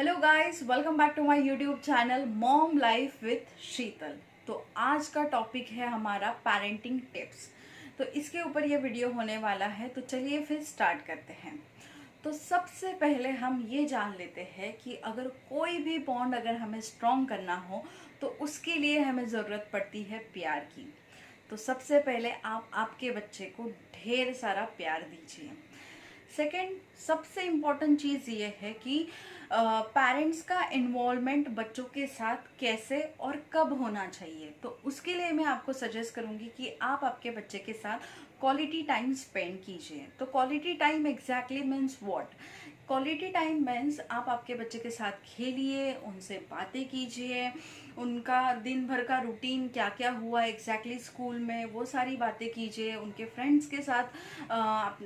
Hello guys, welcome back to my YouTube channel mom life with Sheetal. तो आज का topic है हमारा पेरेंटिंग टिप्स। तो इसके ऊपर ये वीडियो होने वाला है, तो चलिए फिर स्टार्ट करते हैं। तो सबसे पहले हम ये जान लेते हैं कि अगर कोई भी बॉन्ड अगर हमें स्ट्रॉन्ग करना हो तो उसके लिए हमें ज़रूरत पड़ती है प्यार की। तो सबसे पहले आप आपके बच्चे को ढेर सारा प्यार दीजिए। सेकंड, सबसे इम्पॉर्टेंट चीज़ ये है कि पेरेंट्स का इन्वॉल्वमेंट बच्चों के साथ कैसे और कब होना चाहिए। तो उसके लिए मैं आपको सजेस्ट करूँगी कि आप आपके बच्चे के साथ क्वालिटी टाइम स्पेंड कीजिए। तो quality time exactly means what? Quality time means आप आपके बच्चे के साथ खेलिए, उनसे बातें कीजिए, उनका दिन भर का रूटीन क्या क्या हुआ एग्जैक्टली स्कूल में वो सारी बातें कीजिए। उनके फ्रेंड्स के साथ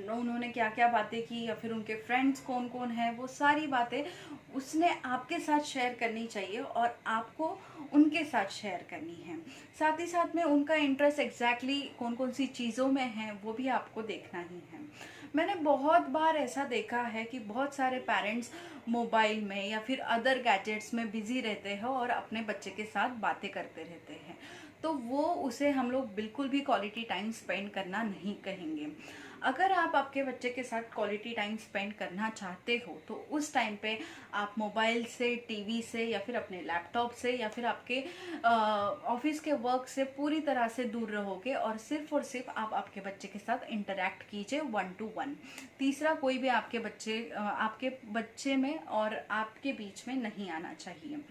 उन्होंने क्या क्या बातें की या फिर उनके फ्रेंड्स कौन कौन है, वो सारी बातें उसने आपके साथ शेयर करनी चाहिए और आपको उनके साथ शेयर करनी है। साथ ही साथ में उनका इंटरेस्ट एग्जैक्टली कौन कौन सी चीज़ों में है वो भी आपको देखना ही है। मैंने बहुत बार ऐसा देखा है कि बहुत सारे पेरेंट्स मोबाइल में या फिर अदर गैजेट्स में बिजी रहते हैं और अपने बच्चे के साथ बातें करते रहते हैं। तो वो उसे हम लोग बिल्कुल भी क्वालिटी टाइम स्पेंड करना नहीं कहेंगे। अगर आप आपके बच्चे के साथ क्वालिटी टाइम स्पेंड करना चाहते हो तो उस टाइम पे आप मोबाइल से, टीवी से या फिर अपने लैपटॉप से या फिर आपके ऑफिस के वर्क से पूरी तरह से दूर रहोगे और सिर्फ आप आपके बच्चे के साथ इंटरेक्ट कीजिए 1 to 1। तीसरा कोई भी आपके बच्चे में और आपके बीच में नहीं आना चाहिए।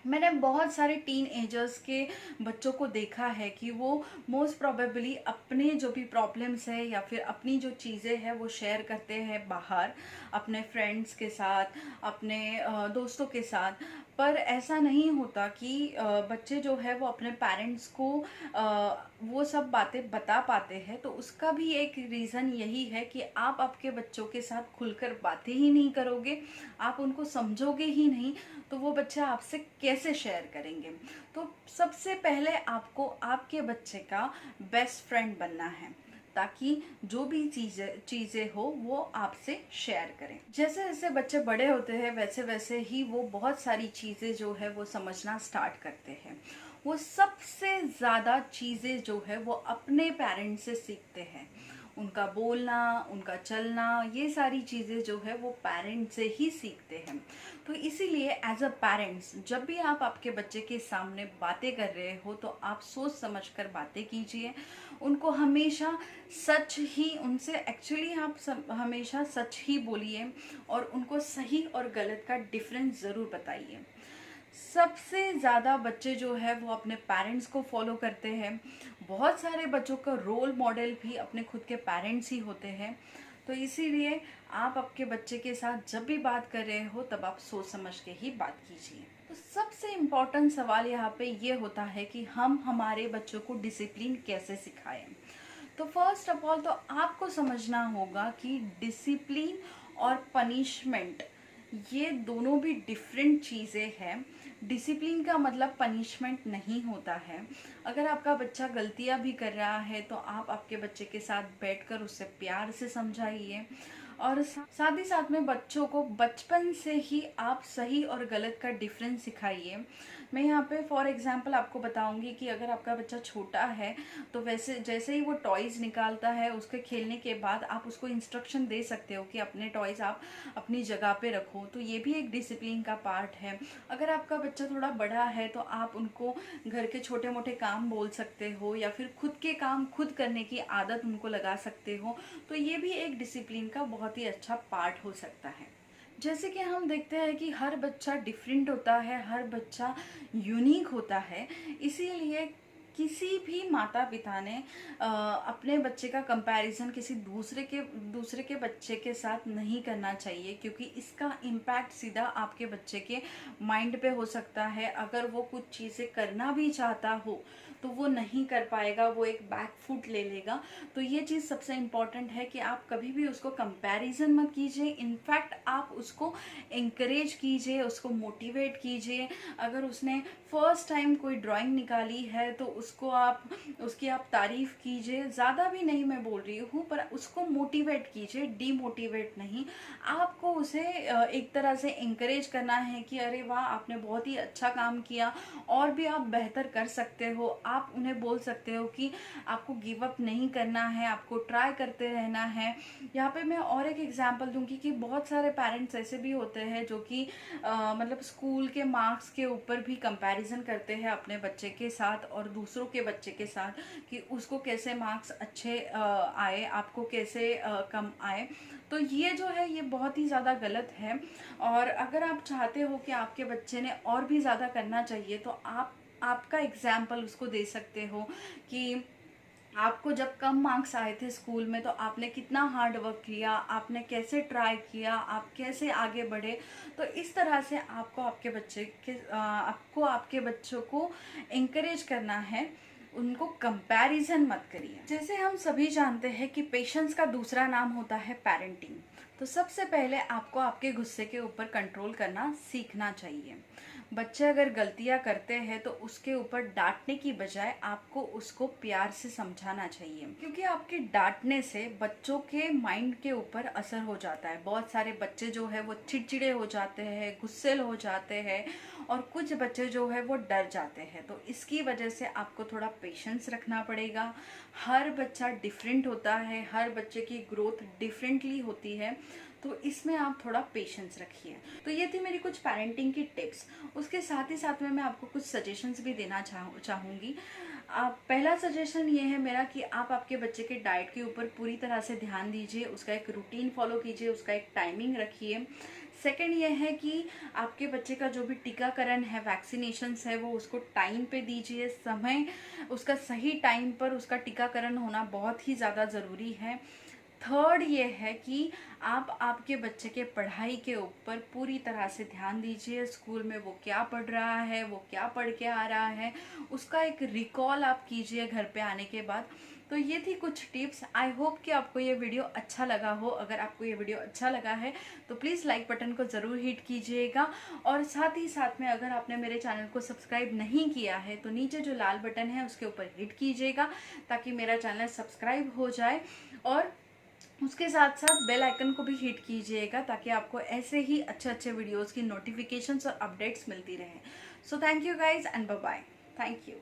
मैंने बहुत सारे टीन एजर्स के बच्चों को देखा है कि वो मोस्ट प्रोबेबली अपने जो भी प्रॉब्लम्स है या फिर अपनी जो चीज़ें हैं वो शेयर करते हैं बाहर अपने फ्रेंड्स के साथ, अपने दोस्तों के साथ। पर ऐसा नहीं होता कि बच्चे जो है वो अपने पेरेंट्स को वो सब बातें बता पाते हैं। तो उसका भी एक रीज़न यही है कि आप आपके बच्चों के साथ खुलकर बातें ही नहीं करोगे, आप उनको समझोगे ही नहीं, तो वो बच्चा आपसे कैसे शेयर करेंगे। तो सबसे पहले आपको आपके बच्चे का बेस्ट फ्रेंड बनना है ताकि जो भी चीज़ें हो वो आपसे शेयर करें। जैसे जैसे बच्चे बड़े होते हैं वैसे वैसे ही वो बहुत सारी चीज़ें जो है वो समझना स्टार्ट करते हैं। वो सबसे ज़्यादा चीज़ें जो है वो अपने पेरेंट्स से सीखते हैं। उनका बोलना, उनका चलना, ये सारी चीज़ें जो है वो पेरेंट्स से ही सीखते हैं। तो इसीलिए एज अ पेरेंट्स जब भी आप आपके बच्चे के सामने बातें कर रहे हो तो आप सोच समझ कर बातें कीजिए। उनको हमेशा सच ही उनसे एक्चुअली आप हमेशा सच ही बोलिए और उनको सही और गलत का डिफरेंस ज़रूर बताइए। सबसे ज़्यादा बच्चे जो है वो अपने पेरेंट्स को फॉलो करते हैं। बहुत सारे बच्चों का रोल मॉडल भी अपने खुद के पेरेंट्स ही होते हैं। तो इसीलिए आप आपके बच्चे के साथ जब भी बात कर रहे हो तब आप सोच समझ के ही बात कीजिए। तो सबसे इम्पोर्टेंट सवाल यहाँ पे ये होता है कि हम हमारे बच्चों को डिसिप्लिन कैसे सिखाएं। तो फर्स्ट ऑफ ऑल तो आपको समझना होगा कि डिसिप्लिन और पनिशमेंट ये दोनों भी डिफरेंट चीज़ें हैं। डिसिप्लिन का मतलब पनिशमेंट नहीं होता है। अगर आपका बच्चा गलतियां भी कर रहा है तो आप आपके बच्चे के साथ बैठकर उससे प्यार से समझाइए और साथ ही साथ में बच्चों को बचपन से ही आप सही और गलत का डिफरेंस सिखाइए। मैं यहाँ पे फॉर एग्जांपल आपको बताऊंगी कि अगर आपका बच्चा छोटा है तो वैसे जैसे ही वो टॉयज़ निकालता है उसके खेलने के बाद आप उसको इंस्ट्रक्शन दे सकते हो कि अपने टॉयज़ आप अपनी जगह पे रखो। तो ये भी एक डिसिप्लिन का पार्ट है। अगर आपका बच्चा थोड़ा बड़ा है तो आप उनको घर के छोटे मोटे काम बोल सकते हो या फिर खुद के काम खुद करने की आदत उनको लगा सकते हो। तो ये भी एक डिसिप्लिन का बहुत ही अच्छा पार्ट हो सकता है। जैसे कि हम देखते हैं कि हर बच्चा डिफरेंट होता है, हर बच्चा यूनिक होता है। इसीलिए किसी भी माता पिता ने अपने बच्चे का कंपैरिजन किसी दूसरे के बच्चे के साथ नहीं करना चाहिए, क्योंकि इसका इम्पैक्ट सीधा आपके बच्चे के माइंड पे हो सकता है। अगर वो कुछ चीज़ें करना भी चाहता हो तो वो नहीं कर पाएगा, वो एक बैक फुट ले लेगा। तो ये चीज़ सबसे इम्पॉर्टेंट है कि आप कभी भी उसको कंपैरिजन मत कीजिए। इनफैक्ट आप उसको इंकरेज कीजिए, उसको मोटिवेट कीजिए। अगर उसने फर्स्ट टाइम कोई ड्राइंग निकाली है तो उसकी आप तारीफ़ कीजिए, ज़्यादा भी नहीं मैं बोल रही हूँ, पर उसको मोटिवेट कीजिए, डीमोटिवेट नहीं। आपको उसे एक तरह से इंकरेज करना है कि अरे वाह, आपने बहुत ही अच्छा काम किया, और भी आप बेहतर कर सकते हो। आप उन्हें बोल सकते हो कि आपको गिव अप नहीं करना है, आपको ट्राई करते रहना है। यहाँ पे मैं और एक एग्जांपल दूंगी कि बहुत सारे पेरेंट्स ऐसे भी होते हैं जो कि मतलब स्कूल के मार्क्स के ऊपर भी कंपैरिजन करते हैं अपने बच्चे के साथ और दूसरों के बच्चे के साथ, कि उसको कैसे मार्क्स अच्छे आए, आपको कैसे कम आए। तो ये जो है ये बहुत ही ज़्यादा गलत है। और अगर आप चाहते हो कि आपके बच्चे ने और भी ज़्यादा करना चाहिए, तो आपका एग्जाम्पल उसको दे सकते हो कि आपको जब कम मार्क्स आए थे स्कूल में तो आपने कितना हार्ड वर्क किया, आपने कैसे ट्राई किया, आप कैसे आगे बढ़े। तो इस तरह से आपको आपके बच्चों को इंकरेज करना है, उनको कंपैरिजन मत करिए। जैसे हम सभी जानते हैं कि पेशेंस का दूसरा नाम होता है पेरेंटिंग। तो सबसे पहले आपको आपके गुस्से के ऊपर कंट्रोल करना सीखना चाहिए। बच्चे अगर गलतियां करते हैं तो उसके ऊपर डांटने की बजाय आपको उसको प्यार से समझाना चाहिए, क्योंकि आपके डांटने से बच्चों के माइंड के ऊपर असर हो जाता है। बहुत सारे बच्चे जो है वो चिड़चिड़े हो जाते हैं, गुस्सेल हो जाते हैं, और कुछ बच्चे जो है वो डर जाते हैं। तो इसकी वजह से आपको थोड़ा पेशेंस रखना पड़ेगा। हर बच्चा डिफरेंट होता है, हर बच्चे की ग्रोथ डिफरेंटली होती है, तो इसमें आप थोड़ा पेशेंस रखिए। तो ये थी मेरी कुछ पेरेंटिंग की टिप्स। उसके साथ ही साथ में मैं आपको कुछ सजेशंस भी देना चाहूँगी। पहला सजेशन ये है मेरा कि आप आपके बच्चे के डाइट के ऊपर पूरी तरह से ध्यान दीजिए, उसका एक रूटीन फॉलो कीजिए, उसका एक टाइमिंग रखिए। सेकंड ये है कि आपके बच्चे का जो भी टीकाकरण है, वैक्सीनेशंस है, वो उसको टाइम पे दीजिए। उसका सही टाइम पर उसका टीकाकरण होना बहुत ही ज़्यादा ज़रूरी है। थर्ड ये है कि आप आपके बच्चे के पढ़ाई के ऊपर पूरी तरह से ध्यान दीजिए। स्कूल में वो क्या पढ़ रहा है, वो क्या पढ़ के आ रहा है, उसका एक रिकॉल आप कीजिए घर पे आने के बाद। तो ये थी कुछ टिप्स। आई होप कि आपको ये वीडियो अच्छा लगा हो। अगर आपको ये वीडियो अच्छा लगा है तो प्लीज़ लाइक बटन को ज़रूर हिट कीजिएगा, और साथ ही साथ में अगर आपने मेरे चैनल को सब्सक्राइब नहीं किया है तो नीचे जो लाल बटन है उसके ऊपर हिट कीजिएगा, ताकि मेरा चैनल सब्सक्राइब हो जाए। और उसके साथ साथ बेल आइकन को भी हिट कीजिएगा, ताकि आपको ऐसे ही अच्छे अच्छे वीडियोस की नोटिफिकेशंस और अपडेट्स मिलती रहें। So thank you guys and bye bye. Thank you.